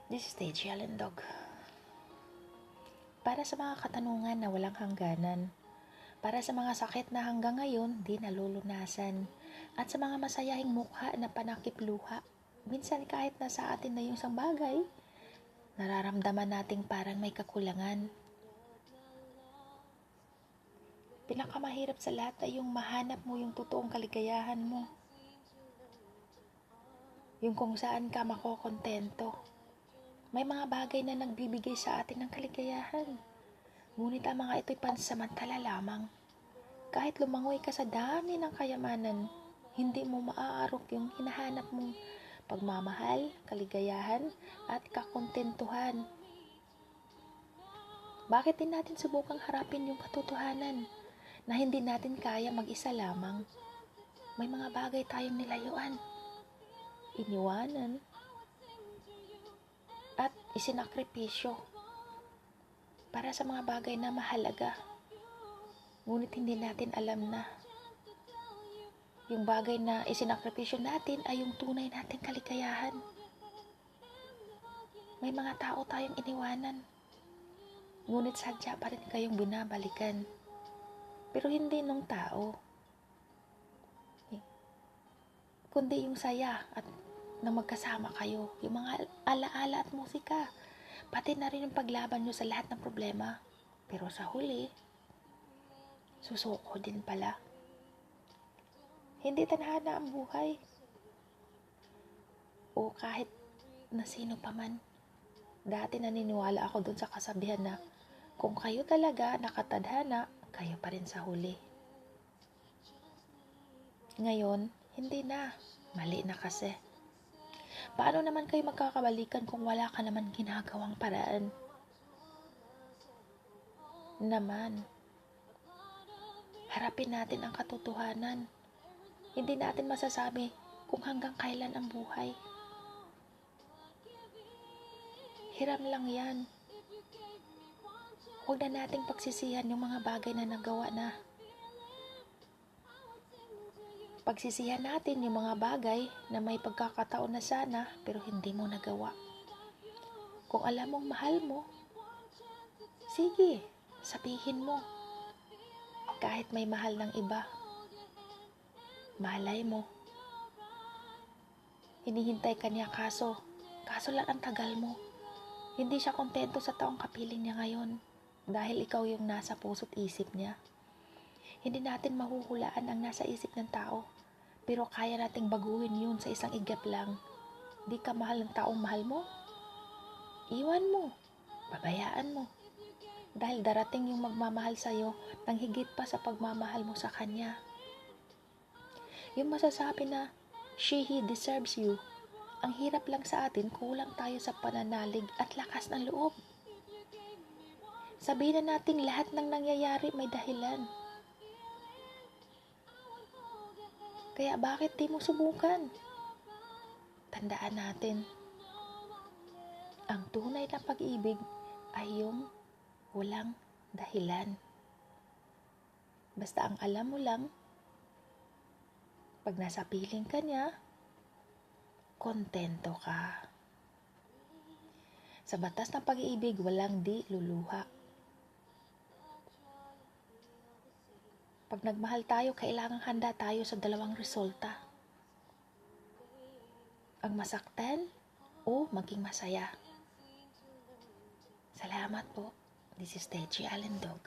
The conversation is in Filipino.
This is Teji Alindog. Para sa mga katanungan na walang hangganan, para sa mga sakit na hanggang ngayon di nalulunasan, at sa mga masayahing mukha na panakip-luha, minsan kahit nasa atin na yung isang bagay, nararamdaman nating parang may kakulangan. Pinakamahirap sa lahat ay yung mahanap mo yung totoong kaligayahan mo. Yung kung saan ka makokontento. May mga bagay na nagbibigay sa atin ng kaligayahan. Ngunit ang mga ito'y pansamantala lamang. Kahit lumangoy ka sa dami ng kayamanan, hindi mo maaarok yung hinahanap mong pagmamahal, kaligayahan, at kakontentuhan. Bakit din natin subukang harapin yung katotohanan na hindi natin kaya mag-isa lamang? May mga bagay tayong nilayuan, iniwanan, at isinakripisyo para sa mga bagay na mahalaga. Ngunit hindi natin alam na yung bagay na isinakripisyo natin ay yung tunay nating kaligayahan. May mga tao tayong iniwanan, ngunit sadya pa rin kayong binabalikan. Pero hindi nung tao, kundi yung saya at na magkasama kayo, yung mga alaala at musika, pati na rin yung paglaban nyo sa lahat ng problema. Pero sa huli, susuko din pala. Hindi tanhana ang buhay. O kahit na sino pa man. Dati naniniwala ako dun sa kasabihan na kung kayo talaga nakatadhana, kayo pa rin sa huli. Ngayon, hindi na. Mali na kasi. Paano naman kayo magkakabalikan kung wala ka naman ginagawang paraan? Harapin natin ang katotohanan. Hindi natin masasabi kung hanggang kailan ang buhay. Hiram lang yan. Huwag na nating pagsisihan yung mga bagay na nagawa na. Pagsisihan natin yung mga bagay na may pagkakataon na sana pero hindi mo nagawa. Kung alam mong mahal mo, sige, sabihin mo. Kahit may mahal ng iba, malay mo. Hinihintay ka niya kaso lang ang tagal mo. Hindi siya kontento sa taong kapiling niya ngayon dahil ikaw yung nasa puso't isip niya. Hindi natin mahuhulaan ang nasa isip ng tao, pero kaya nating baguhin yun sa isang iglap lang. Di ka mahal ng taong mahal mo? Iwan mo. Pabayaan mo. Dahil darating yung magmamahal sa'yo nang higit pa sa pagmamahal mo sa kanya. Yung masasabi na, he deserves you. Ang hirap lang sa atin, kulang tayo sa pananalig at lakas ng loob. Sabihin na natin lahat ng nangyayari may dahilan. Kaya bakit di mo subukan? Tandaan natin, ang tunay na pag-ibig ay yung walang dahilan. Basta ang alam mo lang, pag nasa piling ka niya, kontento ka. Sa batas ng pag-ibig, walang di luluha. Pag nagmahal tayo, kailangang handa tayo sa dalawang resulta. Ang masaktan o maging masaya. Salamat po. This is Teji Alindog.